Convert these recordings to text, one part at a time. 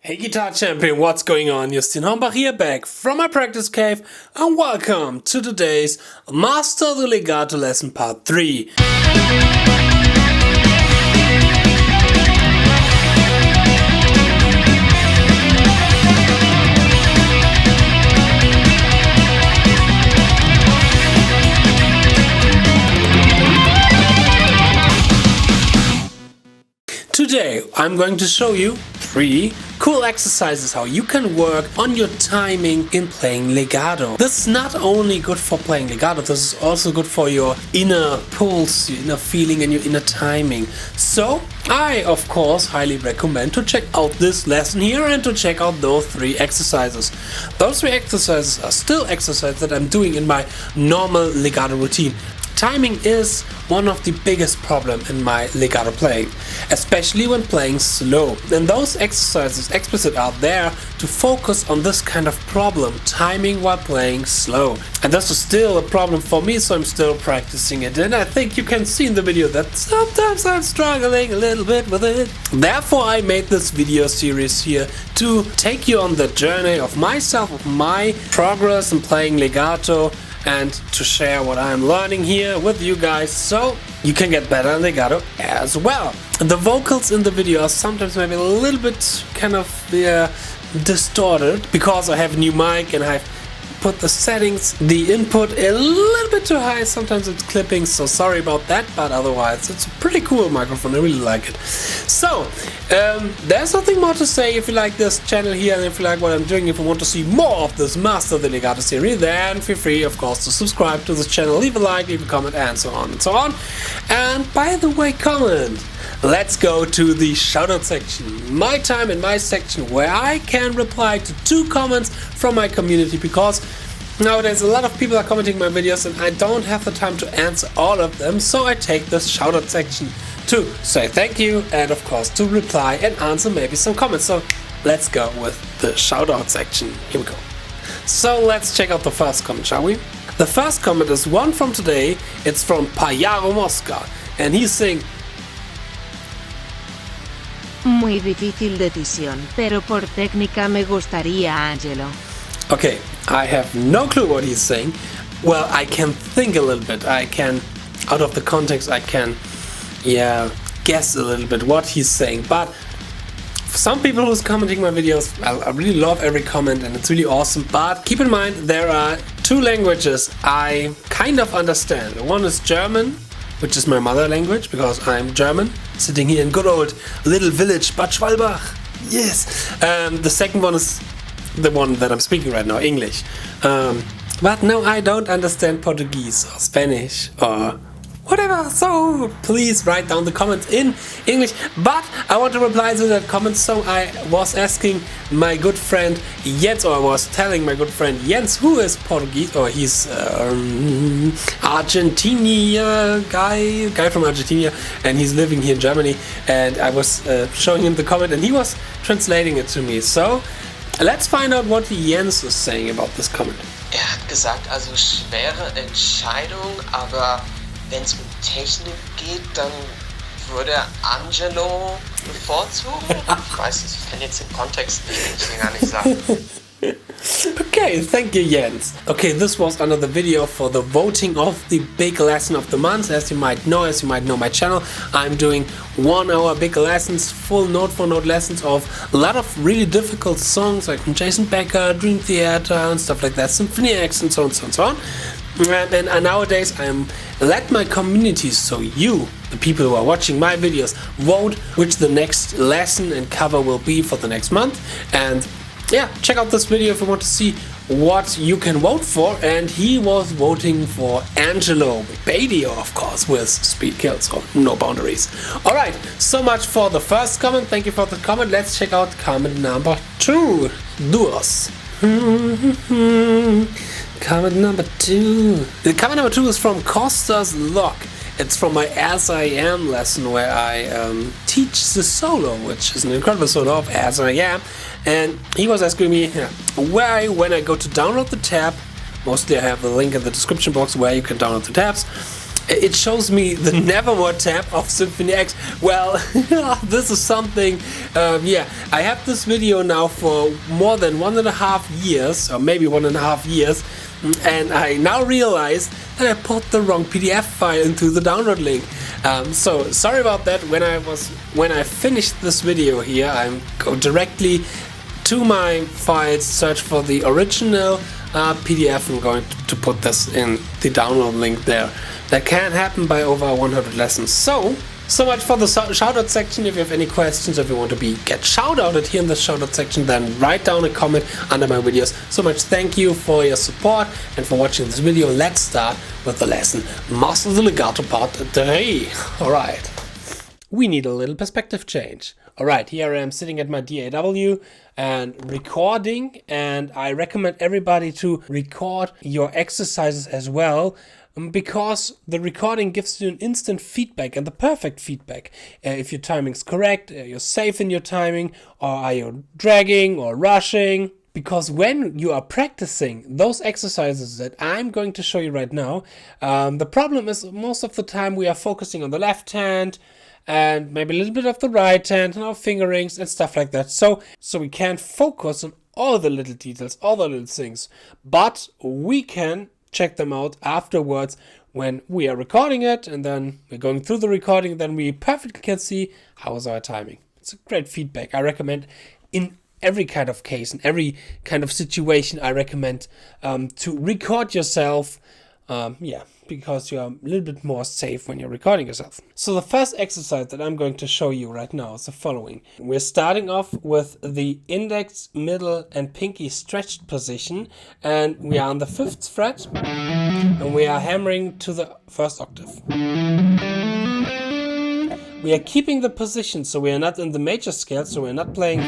Hey Guitar Champion, what's going on? Justin Hombach here, back from my practice cave, and welcome to today's Master the Legato lesson part 3. Today I'm going to show you 3 cool exercises how you can work on your timing in playing legato. This is not only good for playing legato, this is also good for your inner pulse, your inner feeling and your inner timing. So I of course highly recommend to check out this lesson here and to check out those 3 exercises. Those 3 exercises are still exercises that I'm doing in my normal legato routine. Timing is one of the biggest problems in my legato playing, especially when playing slow. And those exercises explicit are there to focus on this kind of problem, timing while playing slow. And this is still a problem for me, so I'm still practicing it. And I think you can see in the video that sometimes I'm struggling a little bit with it. Therefore I made this video series here to take you on the journey of myself, of my progress in playing legato, and to share what I'm learning here with you guys so you can get better in legato as well. The vocals in the video are sometimes maybe a little bit kind of distorted because I have a new mic and I've put the settings, the input a little bit too high. Sometimes it's clipping, so sorry about that, but otherwise it's a pretty cool microphone. I really like it. So there's nothing more to say. If you like this channel here and if you like what I'm doing, if you want to see more of this Master the Legato series, then feel free of course to subscribe to this channel, leave a like, leave a comment, and so on and so on. And by the way, comment. Let's go to the shoutout section, my time in my section where I can reply to 2 comments from my community, because nowadays a lot of people are commenting my videos and I don't have the time to answer all of them, so I take this shoutout section to say thank you and of course to reply and answer maybe some comments. So let's go with the shoutout section. Here we go. So let's check out the first comment, shall we? The first comment is one from today. It's from Payaro Mosca and he's saying, muy difícil decisión, pero por técnica me gustaría Angelo. Okay, I have no clue what he's saying. Well, I can think a little bit. I can, out of the context, I can, guess a little bit what he's saying. But some people who's commenting my videos, I really love every comment and it's really awesome. But keep in mind, there are 2 languages I kind of understand. One is German, which is my mother language because I'm German, sitting here in good old little village Bad Schwalbach. Yes. The second one is the one that I'm speaking right now, English. But no, I don't understand Portuguese or Spanish or whatever, so please write down the comments in English. But I want to reply to that comment, so I was asking my good friend Jens, or I was telling my good friend Jens, who is Portuguese, or he's Argentina guy from Argentina, and he's living here in Germany, and I was showing him the comment and he was translating it to me. So let's find out what Jens is saying about this comment. Hat gesagt, also schwere Entscheidung, aber wenn es um Technik geht, dann würde Angelo bevorzugen. Ich weiß nicht, ich kann jetzt den Kontext nicht gar nicht sagen. Okay, thank you Jens. Okay, this was another video for the voting of the big lesson of the month. As you might know my channel, I'm doing 1-hour big lessons, full note-for-note lessons of a lot of really difficult songs like from Jason Becker, Dream Theater and stuff like that, Symphony X and so on and so on and so on. And nowadays I'm let my community, so you, the people who are watching my videos, vote which the next lesson and cover will be for the next month. And yeah, check out this video if you want to see what you can vote for. And he was voting for Angelo Badio, of course, with Speed Kills or No Boundaries. Alright, so much for the first comment. Thank you for the comment. Let's check out comment number 2. Duos. Comment number 2. The comment number 2 is from Costa's Lock. It's from my As I Am lesson where I teach the solo, which is an incredible solo of As I Am. And he was asking me why, when I go to download the tab, mostly I have the link in the description box where you can download the tabs. It shows me the Nevermore tab of Symphony X. Well, this is something, yeah, I have this video now for more than 1.5 years, or maybe 1.5 years, and I now realize that I put the wrong PDF file into the download link. So sorry about that. When I finished this video here, I go directly to my files, search for the original PDF. I'm going to put this in the download link there. That can happen by over 100 lessons. So much for the shoutout section. If you have any questions, if you want to get shoutouted here in the shoutout section, then write down a comment under my videos. So much thank you for your support and for watching this video. Let's start with the lesson. Master the Legato Part 3. Alright. We need a little perspective change. Alright, here I am sitting at my DAW and recording, and I recommend everybody to record your exercises as well, because the recording gives you an instant feedback and the perfect feedback. If your timing's correct, you're safe in your timing, or are you dragging or rushing? Because when you are practicing those exercises that I'm going to show you right now, the problem is most of the time we are focusing on the left hand and maybe a little bit of the right hand and our fingerings and stuff like that. So we can't focus on all the little details, all the little things, but we can check them out afterwards when we are recording it, and then we're going through the recording, then we perfectly can see how is our timing. It's a great feedback. I recommend in every kind of case, in every kind of situation, I recommend to record yourself, because you're a little bit more safe when you're recording yourself. So the first exercise that I'm going to show you right now is the following. We're starting off with the index, middle and pinky stretched position, and we are on the 5th fret and we are hammering to the 1st octave. We are keeping the position, so we are not in the major scale, so we're not playing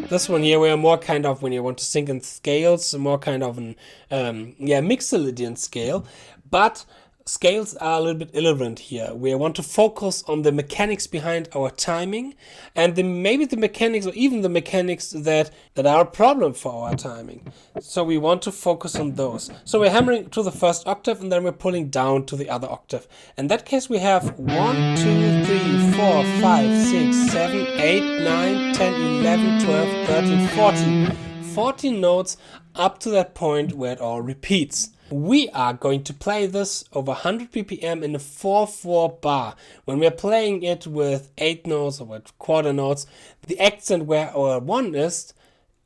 this one here. We are more kind of, when you want to sing in scales, more kind of an Mixolydian scale, but scales are a little bit irrelevant here. We want to focus on the mechanics behind our timing, and maybe the mechanics, or even the mechanics that are a problem for our timing. So we want to focus on those. So we're hammering to the 1st octave, and then we're pulling down to the other octave. In that case, we have 1, 2, 3, 4, 5, 6, 7, 8, 9, 10, 11, 12, 13, 14. 14 notes up to that point where it all repeats. We are going to play this over 100 BPM in a 4/4 bar. When we're playing it with 8 notes or with quarter notes, the accent where our 1 is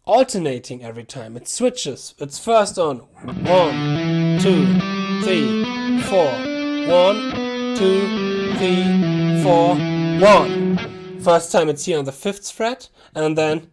alternating every time. It switches. It's first on 1, 2, 3, 4. 1, 2, 3, 4, 1. First time it's here on the 5th fret, and then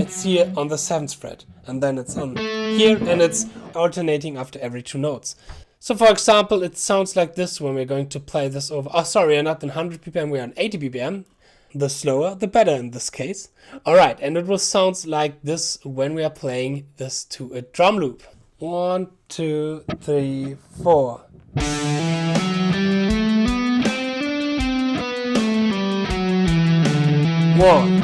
it's here on the 7th fret, and then it's on here, and it's alternating after every 2 notes. So for example, it sounds like this when we're going to play this over. Oh, sorry, we're not in 100 BPM, we're on 80 BPM. The slower, the better in this case. Alright, and it will sound like this when we are playing this to a drum loop. 1, 2, 3, 4. 1.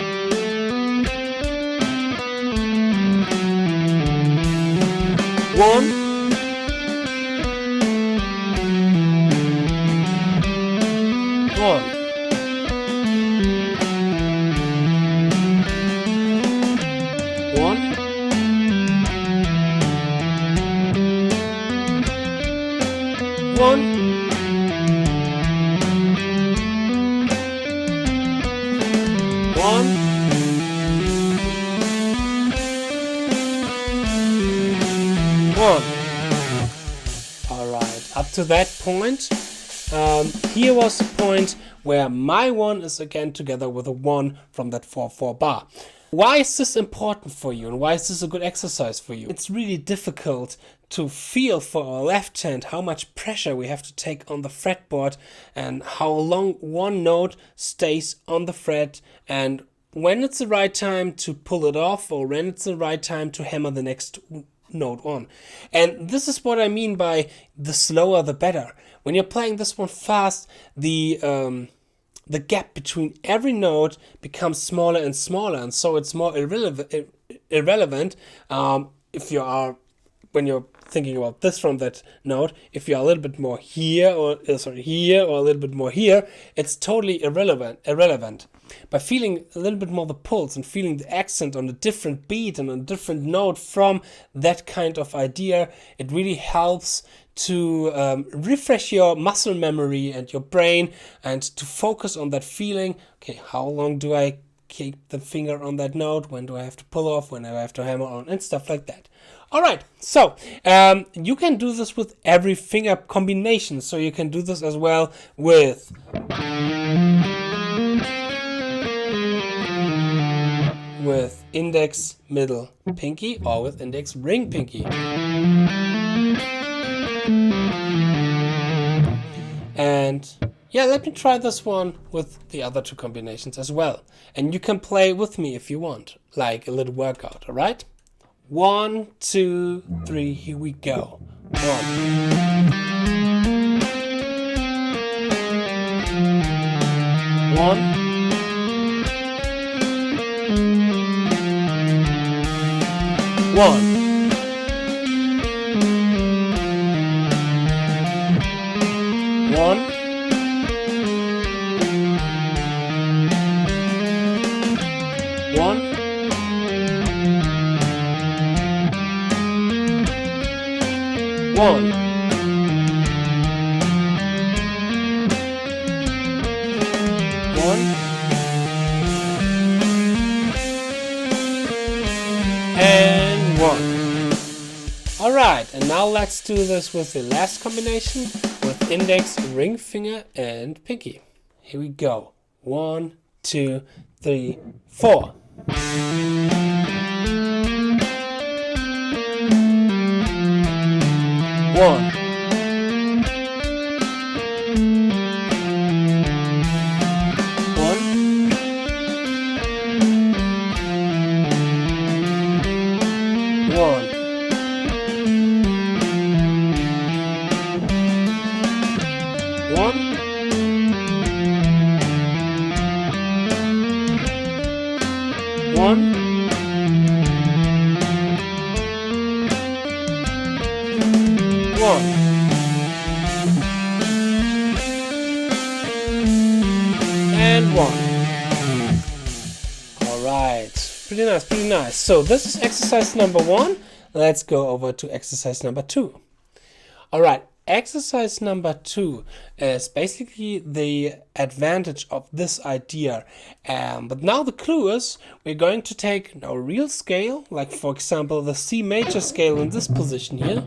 1. 1. 1. 1. 1. 1. Alright, up to that point, here was the point where my 1 is again together with a 1 from that 4/4 bar. Why is this important for you, and why is this a good exercise for you? It's really difficult to feel for our left hand how much pressure we have to take on the fretboard and how long one note stays on the fret, and when it's the right time to pull it off, or when it's the right time to hammer the next note on. And this is what I mean by the slower the better. When you're playing this one fast, the gap between every note becomes smaller and smaller, and so it's more irrelevant if you are when you're thinking about this from that note, if you're a little bit more here or here or a little bit more here, it's totally irrelevant. By feeling a little bit more the pulse and feeling the accent on a different beat and on a different note from that kind of idea, it really helps to refresh your muscle memory and your brain and to focus on that feeling. Okay, how long do I keep the finger on that note? When do I have to pull off? When do I have to hammer on? And stuff like that. All right, so you can do this with every finger combination. So you can do this as well with index, middle, pinky, or with index, ring, pinky. And yeah, let me try this one with the other two combinations as well. And you can play with me if you want, like a little workout, all right? 1, 2, 3, here we go. 1. 1. 1. 1. 1. 1. 1. And 1. All right, and now let's do this with the last combination with index, ring finger, and pinky. Here we go. 1, 2, 3, 4. 1. 1. And 1. Alright, pretty nice, pretty nice. So this is exercise number 1. Let's go over to exercise number 2. Alright, exercise number 2 is basically the advantage of this idea. But now the clue is we're going to take a real scale, like for example the C major scale in this position here.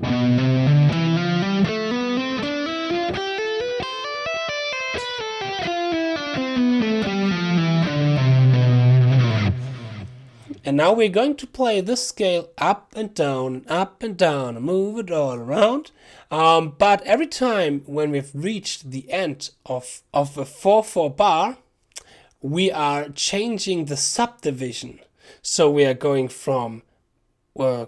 And now we're going to play this scale up and down, and move it all around. But every time when we've reached the end of a 4/4 bar, we are changing the subdivision. So we are going from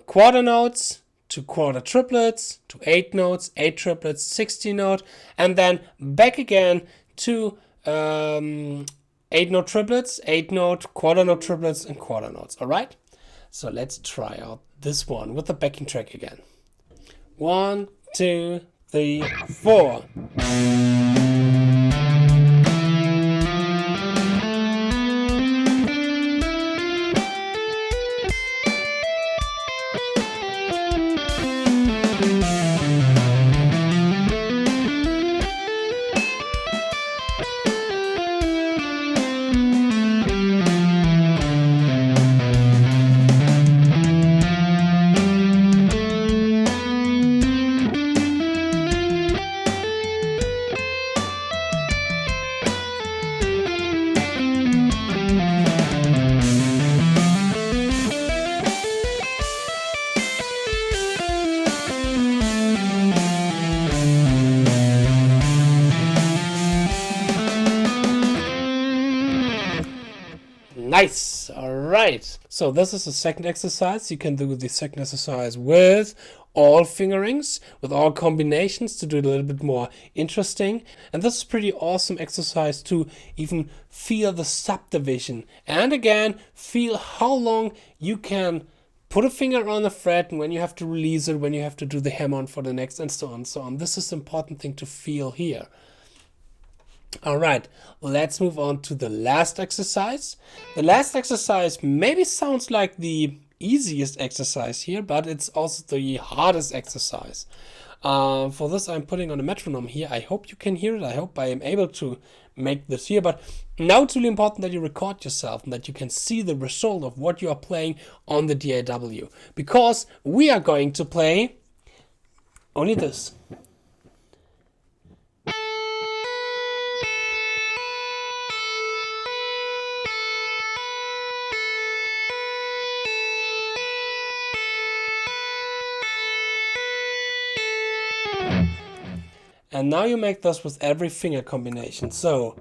quarter notes to quarter triplets, to 8 notes, 8 triplets, 16 note, and then back again to 8 note triplets, 8 note, quarter note triplets, and quarter notes. All right. So let's try out this one with the backing track again. 1, 2, 3, 4. Nice. All right. So this is the second exercise. You can do the second exercise with all fingerings, with all combinations to do it a little bit more interesting. And this is a pretty awesome exercise to even feel the subdivision. And again, feel how long you can put a finger on the fret, and when you have to release it, when you have to do the hammer on for the next, and so on and so on. This is the important thing to feel here. All right, let's move on to the last exercise. The last exercise maybe sounds like the easiest exercise here, but it's also the hardest exercise. For this, I'm putting on a metronome here. I hope you can hear it. I hope I am able to make this here. But now it's really important that you record yourself and that you can see the result of what you are playing on the DAW. Because we are going to play only this. And now you make this with every finger combination. So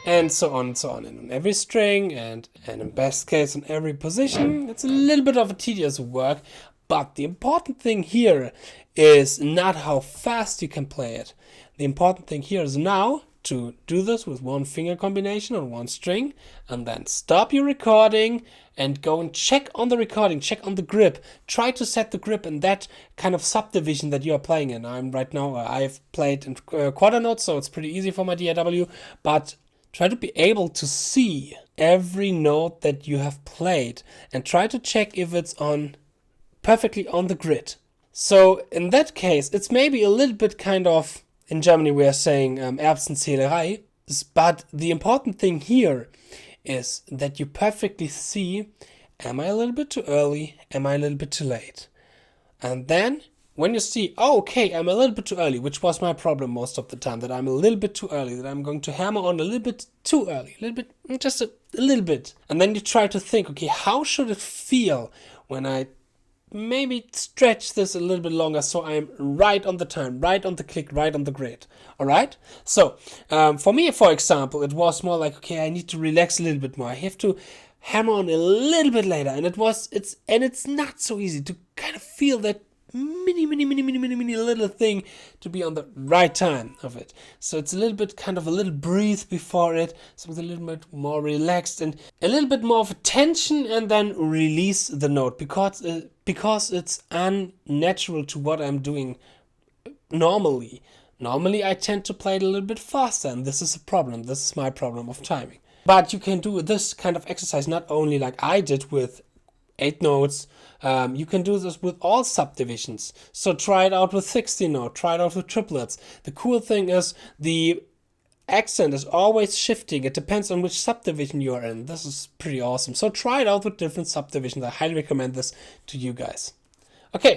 and so on and so on, and on every string, and in best case on every position. It's a little bit of a tedious work, but the important thing here is not how fast you can play it. The important thing here is now to do this with one finger combination on one string, and then stop your recording and go and check on the recording, check on the grip. Try to set the grip in that kind of subdivision that you are playing in. I've played in quarter notes, so it's pretty easy for my DAW, but try to be able to see every note that you have played and try to check if it's on perfectly on the grid. So in that case, it's maybe a little bit kind of, in Germany we are saying Erbsenzählerei, but the important thing here is that you perfectly see, am I a little bit too early, am I a little bit too late? And then when you see, oh, okay, I'm a little bit too early, which was my problem most of the time, that I'm a little bit too early, that I'm going to hammer on a little bit too early, a little bit, just a little bit. And then you try to think, okay, how should it feel when I maybe stretch this a little bit longer so I'm right on the time, right on the click, right on the grid. All right. So for me, for example, it was more like, okay, I need to relax a little bit more. I have to hammer on a little bit later, and it's not so easy to kind of feel that mini little thing to be on the right time of it. So it's a little bit kind of a little breathe before it, so it's a little bit more relaxed and a little bit more of a tension, and then release the note because it's unnatural to what I'm doing normally. Normally I tend to play it a little bit faster, and this is a problem. This is my problem of timing. But you can do this kind of exercise not only like I did with 8 notes. You can do this with all subdivisions. So try it out with 16 note, try it out with triplets. The cool thing is the accent is always shifting. It depends on which subdivision you are in. This is pretty awesome. So try it out with different subdivisions. I highly recommend this to you guys. Okay,